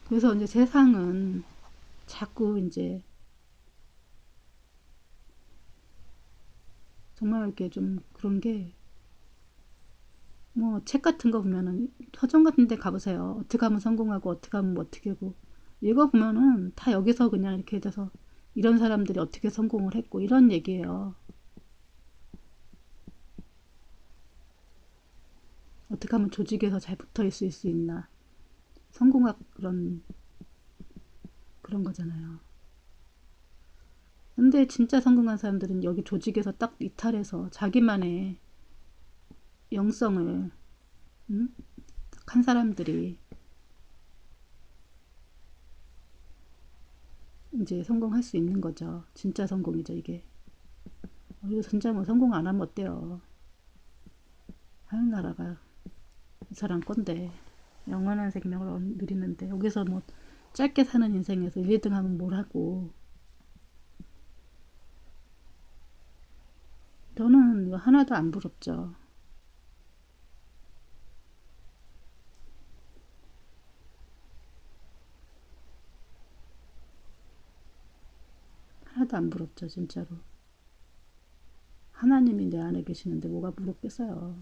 그래서 이제 세상은 자꾸 이제 정말 이렇게 좀 그런 게, 뭐 책 같은 거 보면은 서점 같은 데 가보세요. 어떻게 하면 성공하고 어떻게 하면 뭐 어떻게 하고, 이거 보면은 다 여기서 그냥 이렇게 돼서 이런 사람들이 어떻게 성공을 했고 이런 얘기예요. 어떻게 하면 조직에서 잘 붙어 있을 수 있나, 성공학 그런 거잖아요. 근데 진짜 성공한 사람들은 여기 조직에서 딱 이탈해서 자기만의 영성을, 음? 한 사람들이 이제 성공할 수 있는 거죠. 진짜 성공이죠, 이게. 그리고 진짜 뭐 성공 안 하면 어때요? 하는 나라가 이 사람 건데, 영원한 생명을 누리는데 여기서 뭐 짧게 사는 인생에서 1, 2등 하면 뭘 하고. 저는 이거 하나도 안 부럽죠. 하나도 안 부럽죠, 진짜로. 하나님이 내 안에 계시는데 뭐가 부럽겠어요.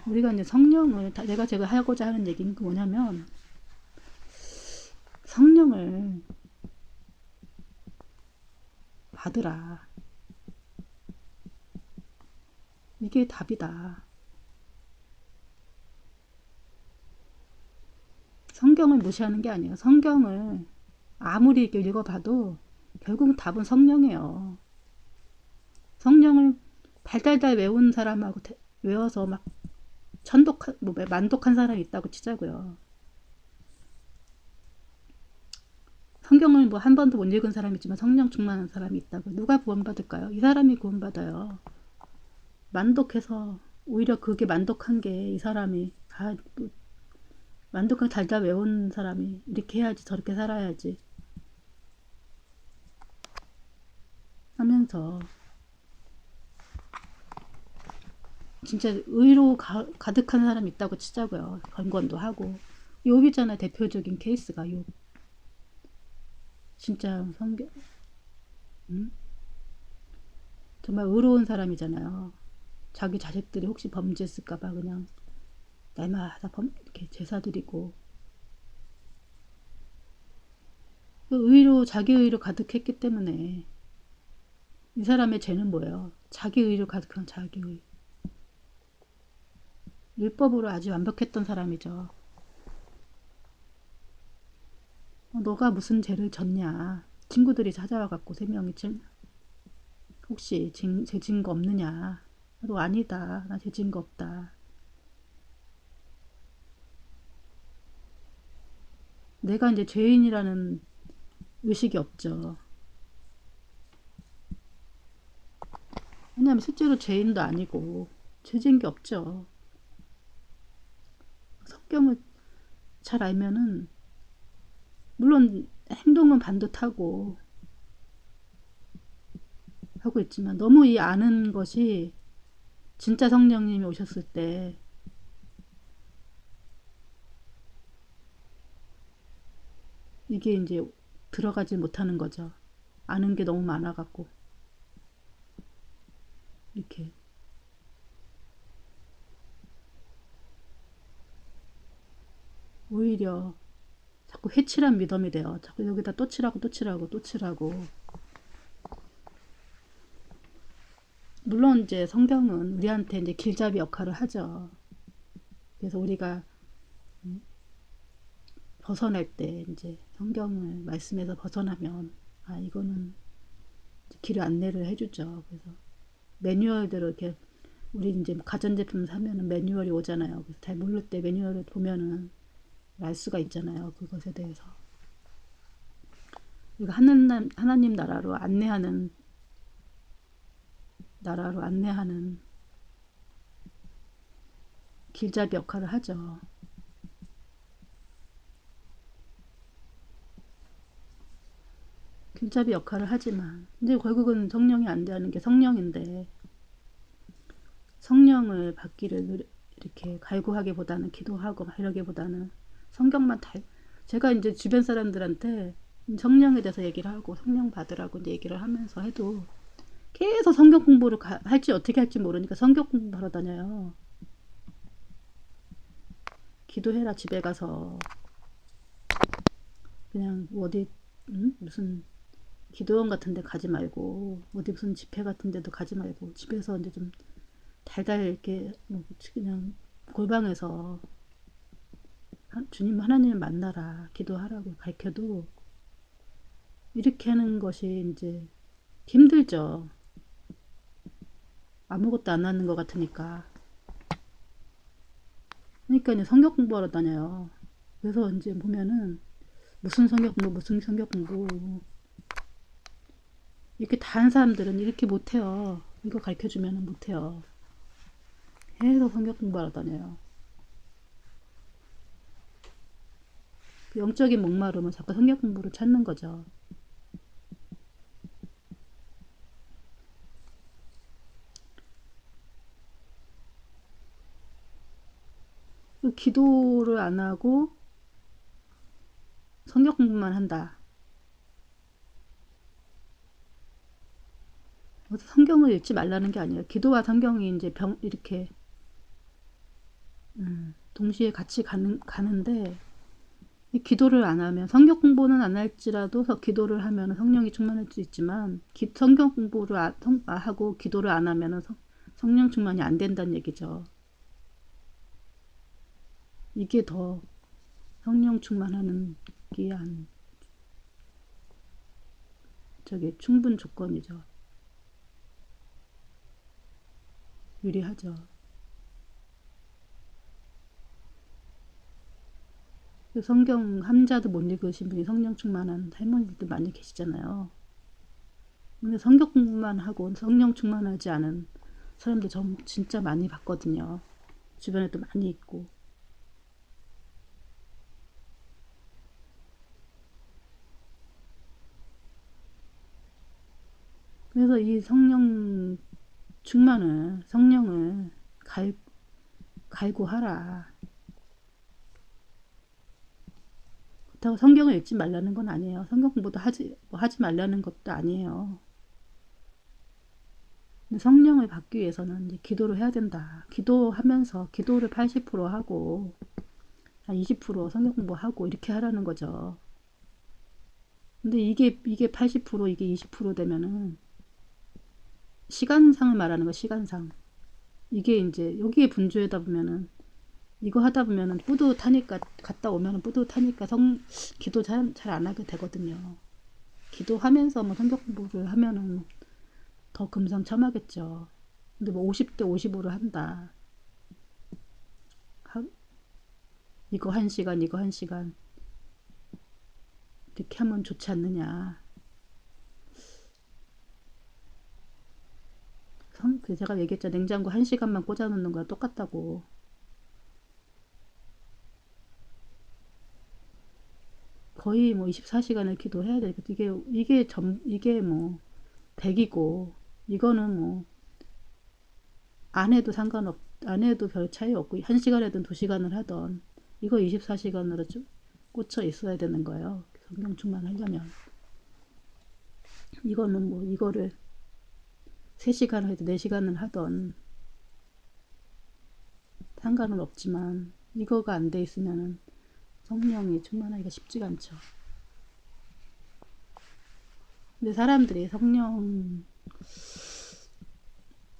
우리가 이제 성령을, 내가 제가 하고자 하는 얘기는 뭐냐면, 성령을 받으라. 이게 답이다. 성경을 무시하는 게 아니에요. 성경을 아무리 이렇게 읽어봐도 결국 답은 성령이에요. 성령을 발달달 외운 사람하고 외워서 막 뭐 만독한 사람이 있다고 치자고요. 성경을 뭐 한 번도 못 읽은 사람이 있지만 성령 충만한 사람이 있다고. 누가 구원받을까요? 이 사람이 구원받아요. 만독해서, 오히려 그게 만독한 게, 이 사람이 다 만독하게 달달 외운 사람이 이렇게 해야지 저렇게 살아야지 하면서 진짜 의로 가득한 사람이 있다고 치자고요. 건건도 하고. 욥이잖아요. 대표적인 케이스가 욥. 진짜 음? 정말 의로운 사람이잖아요. 자기 자식들이 혹시 범죄했을까봐 그냥 날마다 이렇게 제사 드리고, 자기 의로 가득했기 때문에. 이 사람의 죄는 뭐예요? 자기 의로 가득한 자기 의. 율법으로 아주 완벽했던 사람이죠. 너가 무슨 죄를 졌냐? 친구들이 찾아와갖고 세 명이 혹시 죄 지은 거 없느냐? 너 아니다. 나 죄 지은 거 없다. 내가 이제 죄인이라는 의식이 없죠. 왜냐하면 실제로 죄인도 아니고 죄 지은 게 없죠. 성경을 잘 알면은, 물론 행동은 반듯하고 하고 있지만, 너무 이 아는 것이 진짜 성령님이 오셨을 때 이게 이제 들어가지 못하는 거죠. 아는 게 너무 많아갖고 이렇게. 오히려 자꾸 회칠한 믿음이 돼요. 자꾸 여기다 또 칠하고 또 칠하고 또 칠하고. 물론 이제 성경은 우리한테 이제 길잡이 역할을 하죠. 그래서 우리가 벗어날 때 이제 성경을 말씀에서 벗어나면, 아, 이거는 길 안내를 해주죠. 그래서 매뉴얼대로 이렇게, 우리 이제 가전제품 사면은 매뉴얼이 오잖아요. 그래서 잘 모를 때 매뉴얼을 보면은 알 수가 있잖아요. 그것에 대해서. 우리가 하나님 나라로 안내하는 길잡이 역할을 하죠. 길잡이 역할을 하지만 이제 결국은 성령이 안되는 게 성령인데, 성령을 받기를 이렇게 갈구하기보다는, 기도하고 막 이러기보다는 성경만 다 제가 이제 주변 사람들한테 성령에 대해서 얘기를 하고 성령 받으라고 이제 얘기를 하면서 해도 계속 성경 공부를 할지 어떻게 할지 모르니까 성경 공부하러 다녀요. 기도해라 집에 가서. 그냥 어디 무슨 기도원 같은 데 가지 말고 어디 무슨 집회 같은 데도 가지 말고 집에서 이제 좀 달달 이렇게 뭐 그냥 골방에서 주님 하나님을 만나라 기도하라고 가르쳐도 이렇게 하는 것이 이제 힘들죠. 아무것도 안 하는 것 같으니까. 그러니까 이제 성경 공부하러 다녀요. 그래서 이제 보면은 무슨 성경 공부 무슨 성경 공부 이렇게 다 한 사람들은 이렇게 못해요. 이거 가르쳐주면 못해요. 계속 성경 공부하러 다녀요. 그 영적인 목마름은 자꾸 성경 공부를 찾는 거죠. 그 기도를 안 하고 성경 공부만 한다. 성경을 읽지 말라는 게 아니에요. 기도와 성경이 이제 이렇게 동시에 같이 가는데 기도를 안 하면 성경 공부는 안 할지라도 기도를 하면 성령이 충만할 수 있지만 성경 공부를 하고 기도를 안 하면 성령 충만이 안 된다는 얘기죠. 이게 더 성령 충만하는 기한 저게 충분 조건이죠. 유리하죠. 성경 함자도 못 읽으신 분이 성령 충만한 할머니들 많이 계시잖아요. 근데 성경 공부만 하고 성령 충만하지 않은 사람들 저 진짜 많이 봤거든요. 주변에도 많이 있고. 그래서 이 성령을 갈구하라. 그렇다고 성경을 읽지 말라는 건 아니에요. 성경 공부도 하지 말라는 것도 아니에요. 근데 성령을 받기 위해서는 이제 기도를 해야 된다. 기도하면서 기도를 80% 하고 한 20% 성경 공부하고 이렇게 하라는 거죠. 근데 이게 80% 이게 20% 되면은 시간상을 말하는 거 시간상. 이게 이제 여기에 분주하다 보면은 이거 하다 보면은 뿌듯하니까 갔다 오면은 뿌듯하니까 기도 잘 안 하게 되거든요. 기도하면서 뭐 성경 공부를 하면은 더 금상첨화겠죠. 근데 뭐 50대 50으로 한다. 이거 1시간 이거 1시간 이렇게 하면 좋지 않느냐. 제가 얘기했죠. 냉장고 1시간만 꽂아놓는 거랑 똑같다고. 거의 뭐 24시간을 기도해야 되겠다. 이게 뭐 100이고 이거는 뭐 안 해도 별 차이 없고 1시간이든 2시간을 하던 이거 24시간으로 좀 꽂혀 있어야 되는 거예요. 성경 충만하려면. 이거는 뭐 이거를 3시간을 해도 4시간을 하던 상관은 없지만 이거가 안 돼 있으면 성령이 충만하기가 쉽지가 않죠. 근데 사람들이 성령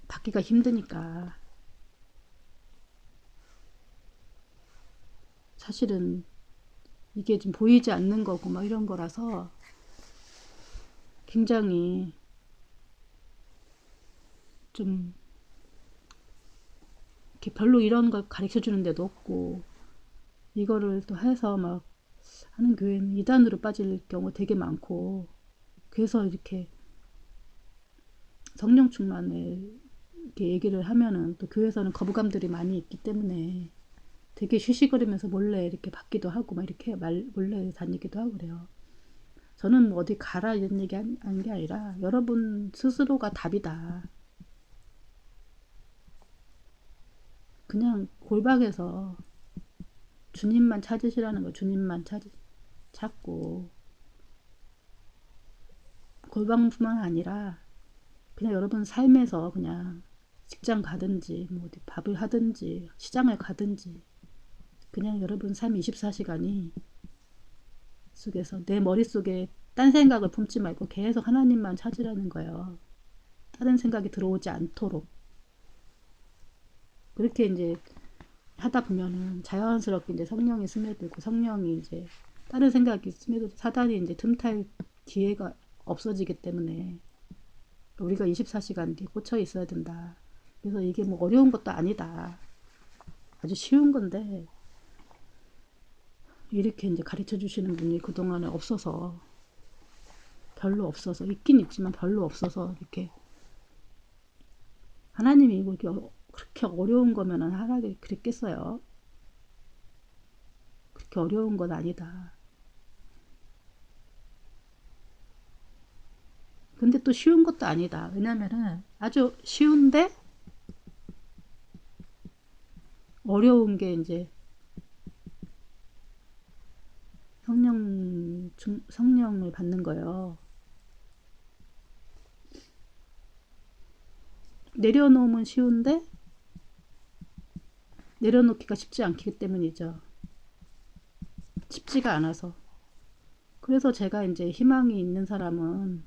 받기가 힘드니까 사실은 이게 좀 보이지 않는 거고 막 이런 거라서 굉장히 좀 이렇게 별로 이런 걸 가르쳐 주는 데도 없고 이거를 또 해서 막 하는 교회는 이단으로 빠질 경우 되게 많고 그래서 이렇게 성령 충만을 이렇게 얘기를 하면은 또 교회에서는 거부감들이 많이 있기 때문에 되게 쉬쉬거리면서 몰래 이렇게 받기도 하고 막 이렇게 몰래 다니기도 하고 그래요. 저는 뭐 어디 가라 이런 얘기 한 게 아니라 여러분 스스로가 답이다. 그냥 골방에서 주님만 찾으시라는 거. 주님만 찾고 골방뿐만 아니라 그냥 여러분 삶에서 그냥 직장 가든지 뭐 어디 밥을 하든지 시장을 가든지 그냥 여러분 삶 24시간이 속에서 내 머릿속에 딴 생각을 품지 말고 계속 하나님만 찾으라는 거예요. 다른 생각이 들어오지 않도록. 그렇게 이제 하다 보면은 자연스럽게 이제 성령이 스며들고 성령이 이제 다른 생각이 스며들고 사단이 이제 틈탈 기회가 없어지기 때문에 우리가 24시간 뒤에 꽂혀 있어야 된다. 그래서 이게 뭐 어려운 것도 아니다. 아주 쉬운 건데 이렇게 이제 가르쳐 주시는 분이 그동안에 없어서 별로 없어서 있긴 있지만 별로 없어서 이렇게 하나님이 뭐 이렇게 그렇게 어려운 거면은 하나님 그랬겠어요. 그렇게 어려운 건 아니다. 근데 또 쉬운 것도 아니다. 왜냐면은 아주 쉬운데 어려운 게 이제 성령을 받는 거예요. 내려놓으면 쉬운데 내려놓기가 쉽지 않기 때문이죠. 쉽지가 않아서. 그래서 제가 이제 희망이 있는 사람은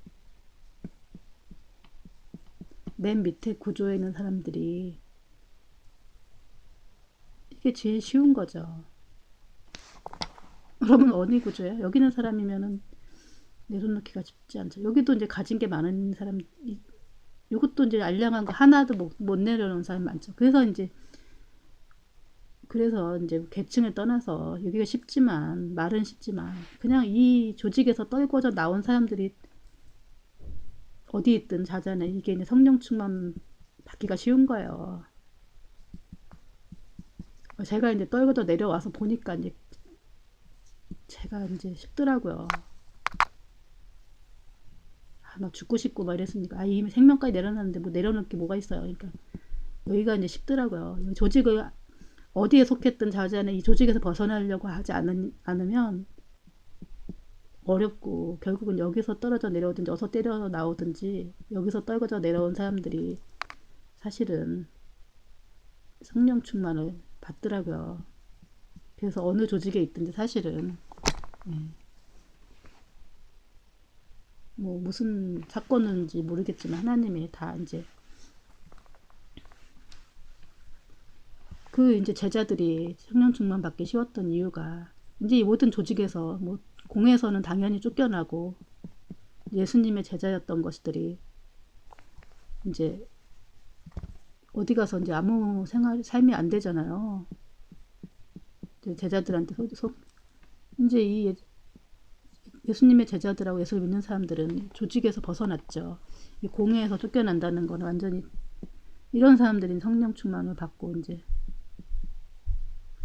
맨 밑에 구조에 있는 사람들이 이게 제일 쉬운 거죠. 여러분 어디 구조예요? 여기 있는 사람이면은 내려놓기가 쉽지 않죠. 여기도 이제 가진 게 많은 사람, 이것도 이제 알량한 거 하나도 못 내려놓은 사람이 많죠. 그래서 이제 계층을 떠나서 여기가 쉽지만 말은 쉽지만 그냥 이 조직에서 떨궈져 나온 사람들이 어디 있든 자잖아요. 이게 이제 성령 충만 받기가 쉬운 거예요. 제가 이제 떨궈져 내려와서 보니까 이제 제가 이제 쉽더라고요. 막 죽고 싶고 막 이랬으니까 이미 생명까지 내려놨는데 뭐 내려놓을 게 뭐가 있어요. 그러니까 여기가 이제 쉽더라고요. 조직을 어디에 속했든 자자는 이 조직에서 벗어나려고 하지 않으면 어렵고 결국은 여기서 떨어져 내려오든지 어서 때려 나오든지 여기서 떨어져 내려온 사람들이 사실은 성령 충만을 받더라고요. 그래서 어느 조직에 있든지 사실은 뭐 무슨 사건인지 모르겠지만 하나님이 다 이제 그 이제 제자들이 성령 충만 받기 쉬웠던 이유가 이제 이 모든 조직에서 뭐 공에서는 당연히 쫓겨나고 예수님의 제자였던 것들이 이제 어디 가서 이제 아무 삶이 안 되잖아요. 이제 제자들한테 이제 이 예수님의 제자들하고 예수를 믿는 사람들은 조직에서 벗어났죠. 이 공회에서 쫓겨난다는 건 완전히 이런 사람들이 성령 충만을 받고 이제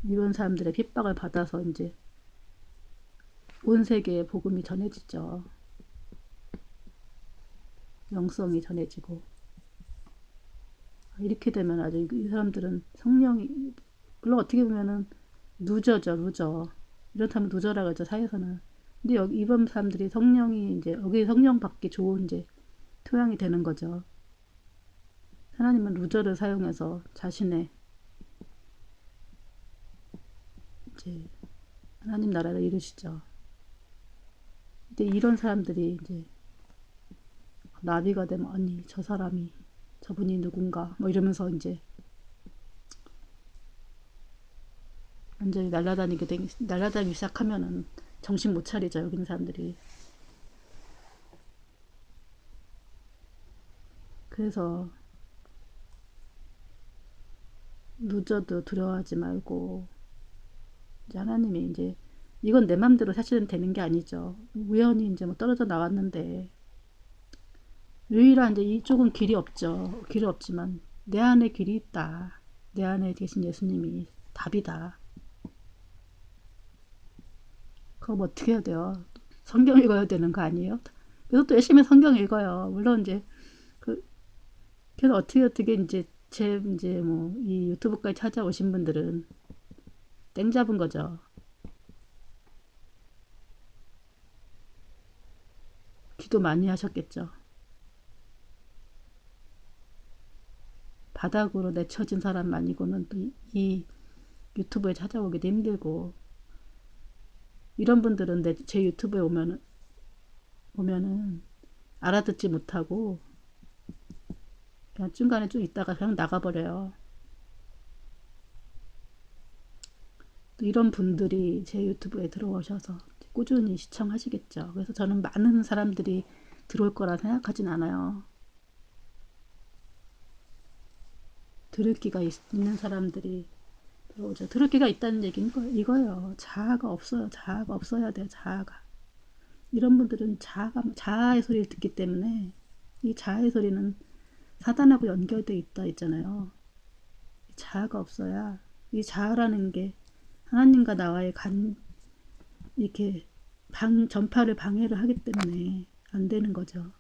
이런 사람들의 핍박을 받아서 이제 온 세계에 복음이 전해지죠. 영성이 전해지고 이렇게 되면 아주 이 사람들은 성령이 물론 어떻게 보면은 루저죠, 루저. 이렇다면 루저라 그러죠, 사회에서는. 근데 여기 이번 사람들이 성령이 이제 여기 성령 받기 좋은 이제 토양이 되는 거죠. 하나님은 루저를 사용해서 자신의 이제 하나님 나라를 이루시죠. 근데 이런 사람들이 이제 나비가 되면 아니 저 사람이 저분이 누군가 뭐 이러면서 이제 완전히 날아다니기 시작하면은 정신 못 차리죠. 여기 있는 사람들이. 그래서 루저도 두려워하지 말고 이제 하나님이 이제 이건 내 맘대로 사실은 되는 게 아니죠. 우연히 이제 뭐 떨어져 나왔는데 유일한 이제 이쪽은 길이 없죠. 길이 없지만 내 안에 길이 있다. 내 안에 계신 예수님이 답이다. 그럼 어떻게 해야 돼요? 성경 읽어야 되는 거 아니에요? 그래서 또 열심히 성경 읽어요. 물론 이제 그래서 어떻게 이제 제 이제 뭐 이 유튜브까지 찾아오신 분들은 땡 잡은 거죠. 기도 많이 하셨겠죠. 바닥으로 내쳐진 사람 아니고는 또 이 유튜브에 찾아오기도 힘들고, 이런 분들은 제 유튜브에 오면은 알아듣지 못하고 그냥 중간에 좀 있다가 그냥 나가버려요. 또 이런 분들이 제 유튜브에 들어오셔서 꾸준히 시청하시겠죠. 그래서 저는 많은 사람들이 들어올 거라 생각하진 않아요. 들을 기가 있는 사람들이 들어오죠. 들을 기가 있다는 얘기는 이거예요. 자아가 없어요. 자아가 없어야 돼요. 자아가. 이런 분들은 자아의 소리를 듣기 때문에, 이 자아의 소리는 사단하고 연결돼 있다 있잖아요. 자아가 없어야, 이 자아라는 게 하나님과 나와의 이렇게 전파를 방해를 하기 때문에 안 되는 거죠.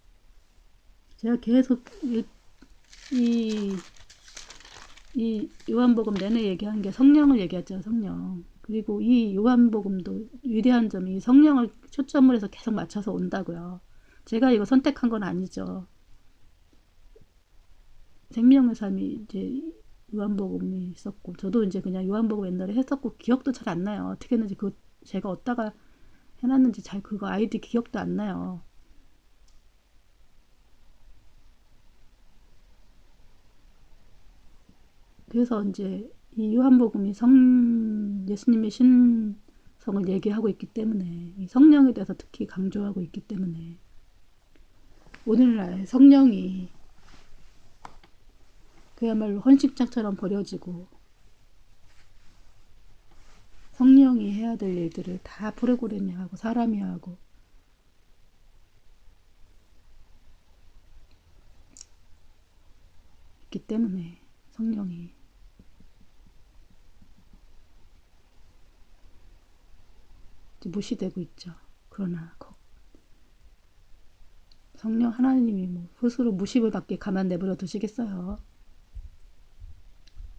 제가 계속 이, 이 요한복음 내내 얘기한 게 성령을 얘기했죠. 성령. 그리고 이 요한복음도 위대한 점이 성령을 초점을 해서 계속 맞춰서 온다고요. 제가 이거 선택한 건 아니죠. 생명의 삶이 이제 요한복음이 있었고, 저도 이제 그냥 요한복음 옛날에 했었고 기억도 잘 안 나요. 어떻게 했는지 제가 어디다가 해놨는지 잘 그거 아이디 기억도 안 나요. 그래서 이제 이 요한복음이 예수님의 신성을 얘기하고 있기 때문에, 이 성령에 대해서 특히 강조하고 있기 때문에, 오늘날 성령이 그야말로 헌신짝처럼 버려지고, 성령이 해야 될 일들을 다 프로그램이 하고 사람이 하고, 있기 때문에 성령이 무시되고 있죠. 그러나 성령 하나님이 뭐 스스로 무시를 받게 가만 내버려 두시겠어요.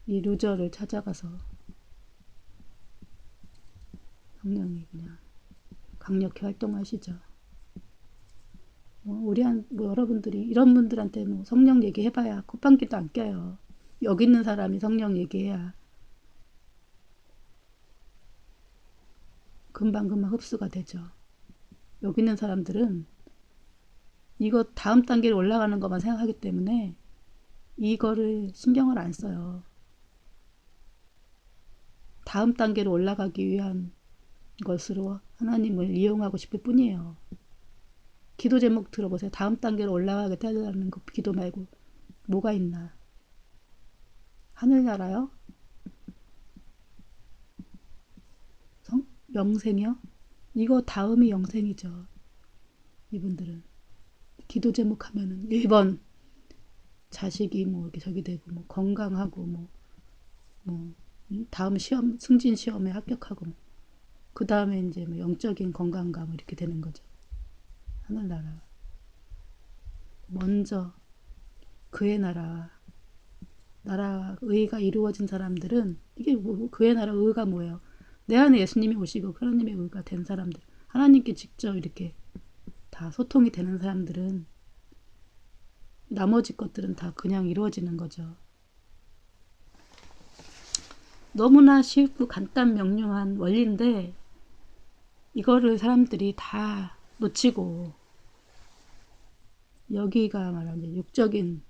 이 루저를 찾아가서 성령이 그냥 강력히 활동하시죠. 뭐 여러분들이 이런 분들한테 뭐 성령 얘기해봐야 콧방귀도 안 껴요. 여기 있는 사람이 성령 얘기해야 금방금방 흡수가 되죠. 여기 있는 사람들은 이거 다음 단계로 올라가는 것만 생각하기 때문에 이거를 신경을 안 써요. 다음 단계로 올라가기 위한 것으로 하나님을 이용하고 싶을 뿐이에요. 기도 제목 들어보세요. 다음 단계로 올라가게 해달라는 거 기도 말고 뭐가 있나? 하늘나라요? 영생이요? 이거 다음이 영생이죠. 이분들은 기도 제목 하면은 1번 자식이 뭐 이렇게 저기 되고, 뭐 건강하고, 뭐 다음 시험 승진 시험에 합격하고, 그 다음에 이제 뭐 영적인 건강과 뭐 이렇게 되는 거죠. 하늘나라. 먼저 그의 나라 의가 이루어진 사람들은, 이게 그의 나라 의가 뭐예요? 내 안에 예수님이 오시고 하나님의 의가 된 사람들, 하나님께 직접 이렇게 다 소통이 되는 사람들은 나머지 것들은 다 그냥 이루어지는 거죠. 너무나 쉽고 간단 명료한 원리인데 이거를 사람들이 다 놓치고, 여기가 말하는 육적인,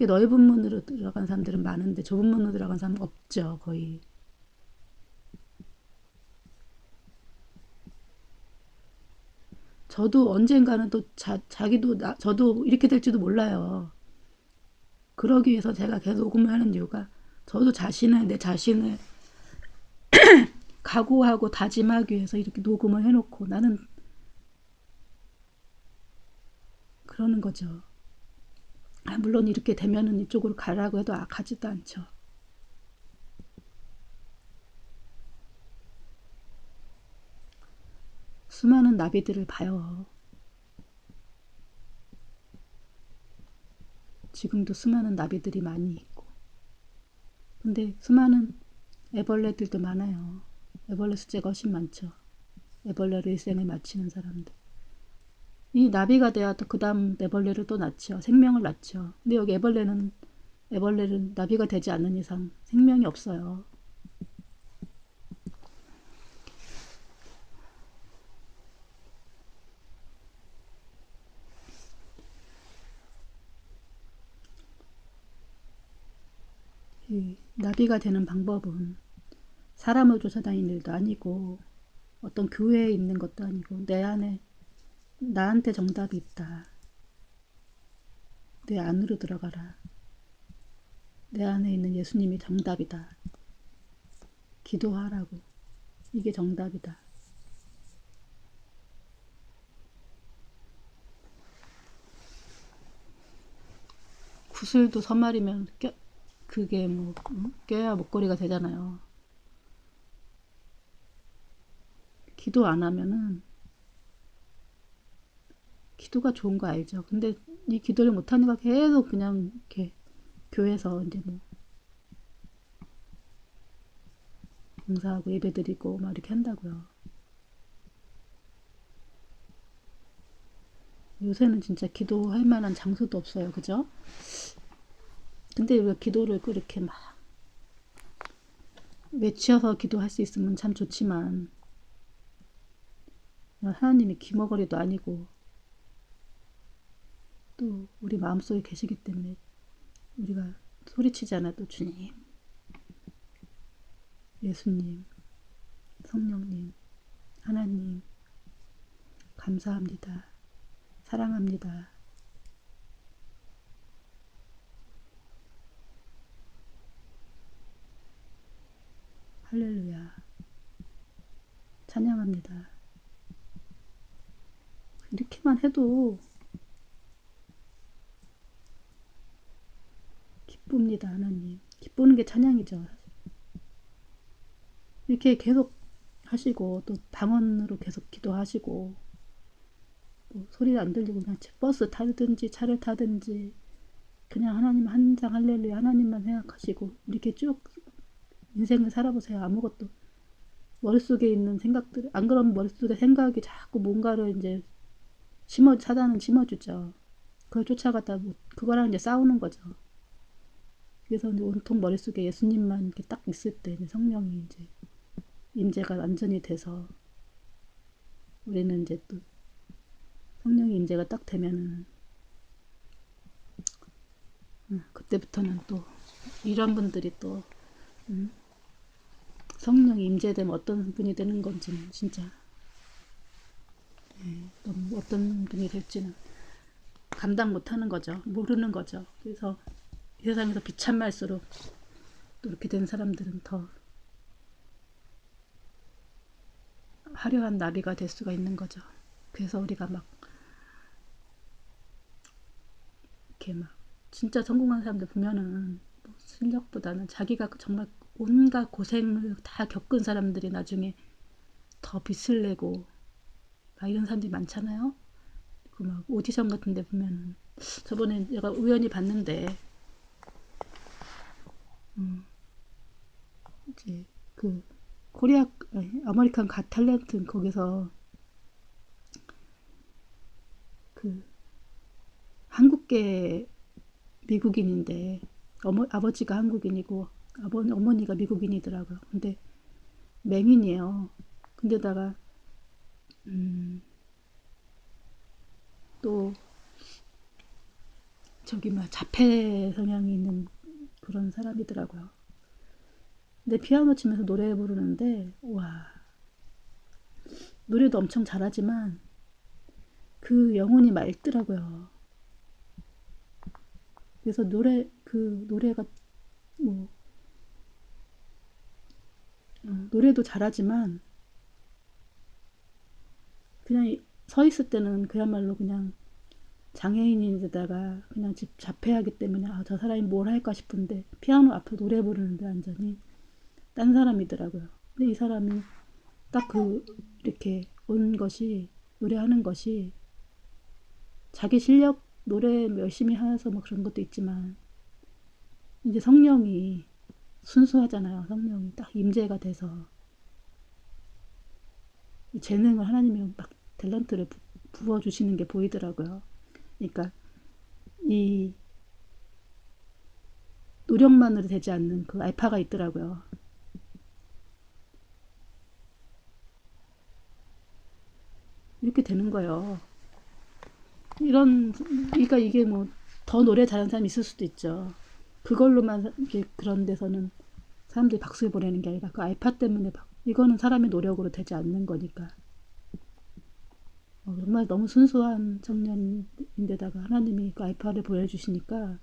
넓은 문으로 들어간 사람들은 많은데 좁은 문으로 들어간 사람은 없죠. 거의. 저도 언젠가는 또 저도 이렇게 될지도 몰라요. 그러기 위해서 제가 계속 녹음을 하는 이유가, 저도 내 자신을 각오하고 다짐하기 위해서 이렇게 녹음을 해놓고 나는 그러는 거죠. 물론 이렇게 되면은 이쪽으로 가라고 해도 가지도 않죠. 수많은 나비들을 봐요. 지금도 수많은 나비들이 많이 있고. 근데 수많은 애벌레들도 많아요. 애벌레 숫자가 훨씬 많죠. 애벌레로 일생을 마치는 사람들. 이 나비가 돼야 또 그 다음 애벌레를 또 낳죠. 생명을 낳죠. 근데 여기 애벌레는 나비가 되지 않는 이상 생명이 없어요. 이 나비가 되는 방법은 사람을 쫓아다니는 일도 아니고 어떤 교회에 있는 것도 아니고 내 안에 나한테 정답이 있다. 내 안으로 들어가라. 내 안에 있는 예수님이 정답이다. 기도하라고. 이게 정답이다. 구슬도 서말이면 그게 뭐 껴야 목걸이가 되잖아요. 기도 안 하면은 기도가 좋은 거 알죠. 근데 이 기도를 못 하니까 계속 그냥 이렇게 교회에서 이제 뭐 봉사하고 예배드리고 막 이렇게 한다고요. 요새는 진짜 기도할 만한 장소도 없어요. 그죠? 근데 왜 기도를 그렇게 막 외치어서 기도할 수 있으면 참 좋지만 하나님이 귀머거리도 아니고 또 우리 마음속에 계시기 때문에 우리가 소리치잖아. 또 주님, 예수님, 성령님, 하나님 감사합니다. 사랑합니다. 할렐루야. 찬양합니다. 이렇게만 해도 기쁩니다. 하나님. 기쁘는 게 찬양이죠. 이렇게 계속 하시고 또 방언으로 계속 기도하시고 뭐 소리가 안 들리고 그냥 버스 타든지 차를 타든지 그냥 하나님 한장 할렐루야 하나님만 생각하시고 이렇게 쭉 인생을 살아보세요. 아무것도 머릿속에 있는 생각들 안 그러면 머릿속에 생각이 자꾸 뭔가를 이제 사단은 심어주죠. 그걸 쫓아가다 뭐 그거랑 이제 싸우는 거죠. 그래서 이제 온통 머릿속에 예수님만 이렇게 딱 있을 때 이제 성령이 이제 임재가 완전히 돼서 우리는 이제 또 성령의 임재가 딱 되면은 그때부터는 또 이런 분들이 또 성령이 임재되면 어떤 분이 되는 건지는 진짜 너무 어떤 분이 될지는 감당 못하는 거죠. 모르는 거죠. 그래서 이 세상에서 비참할수록 또 이렇게 된 사람들은 더 화려한 나비가 될 수가 있는 거죠. 그래서 우리가 막 이렇게 막 진짜 성공한 사람들 보면은 뭐 실력보다는 자기가 정말 온갖 고생을 다 겪은 사람들이 나중에 더 빛을 내고 막 이런 사람들이 많잖아요. 그 막 오디션 같은 데 보면은 저번에 내가 우연히 봤는데 이제 그 아메리칸 갓 탤런트 거기서 그 한국계 미국인인데 아버지가 한국인이고 어머니가 미국인이더라고요. 근데 맹인이에요. 근데다가 또 저기 막 자폐 성향이 있는 그런 사람이더라고요. 근데 피아노 치면서 노래 부르는데 와 노래도 엄청 잘하지만 그 영혼이 맑더라고요. 그래서 노래가 뭐 노래도 잘하지만 그냥 서 있을 때는 그야말로 그냥 장애인인데다가 그냥 자폐하기 때문에 저 사람이 뭘 할까 싶은데 피아노 앞에 노래 부르는데 완전히 딴 사람이더라고요. 근데 이 사람이 딱 이렇게 온 것이 노래하는 것이 자기 실력 노래 열심히 해서 뭐 그런 것도 있지만 이제 성령이 순수하잖아요. 성령이 딱 임재가 돼서 이 재능을 하나님이 막 탤런트를 부어주시는 게 보이더라고요. 그러니까 이 노력만으로 되지 않는 그 알파가 있더라고요. 이렇게 되는 거예요. 그러니까 이게 뭐 더 노래 잘하는 사람이 있을 수도 있죠. 그걸로만 이렇게 그런 데서는 사람들이 박수를 보내는 게 아니라 그 알파 때문에 이거는 사람의 노력으로 되지 않는 거니까. 정말 너무 순수한 청년인데다가 하나님이 그 알파를 보여주시니까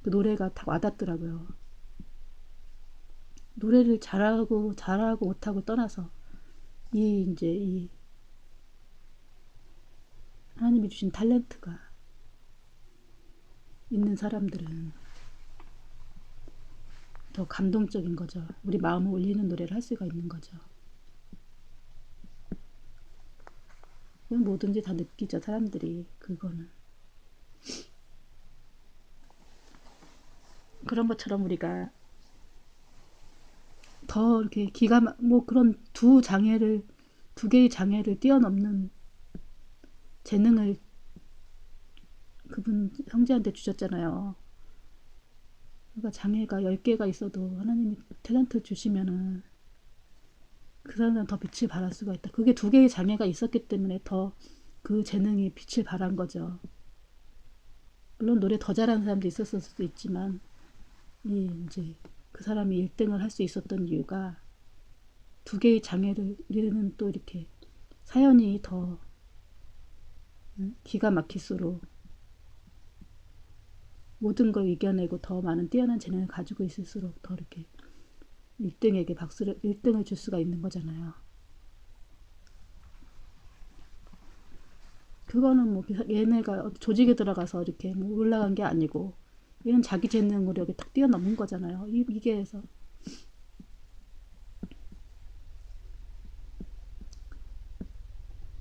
그 노래가 다 와닿더라고요. 노래를 잘하고 못하고 떠나서 이제 이 하나님이 주신 탤런트가 있는 사람들은 더 감동적인 거죠. 우리 마음을 울리는 노래를 할 수가 있는 거죠. 뭐든지 다 느끼죠, 사람들이. 그거는. 그런 것처럼 우리가 더 이렇게 뭐 그런 두 개의 장애를 뛰어넘는 재능을 그분 형제한테 주셨잖아요. 그러니까 장애가 10개가 있어도 하나님이 탤런트 주시면은 그 사람은 더 빛을 발할 수가 있다. 그게 2개의 장애가 있었기 때문에 더 그 재능이 빛을 발한 거죠. 물론 노래 더 잘하는 사람도 있었을 수도 있지만 이제 그 사람이 1등을 할 수 있었던 이유가 2개의 장애를 우리는 또 이렇게 사연이 더 기가 막힐수록 모든 걸 이겨내고 더 많은 뛰어난 재능을 가지고 있을수록 더 이렇게 1등을 줄 수가 있는 거잖아요. 그거는 뭐 얘네가 조직에 들어가서 이렇게 뭐 올라간 게 아니고 얘는 자기 재능으로 여기 탁 뛰어넘은 거잖아요. 이게 해서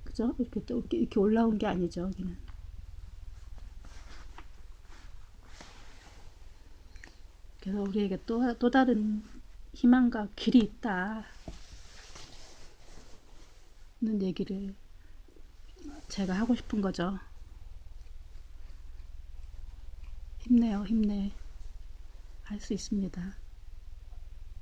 그죠? 이렇게 또 이렇게 올라온 게 아니죠. 여기는. 그래서 우리에게 또 다른 희망과 길이 있다는 얘기를 제가 하고 싶은 거죠. 힘내요, 힘내. 할 수 있습니다.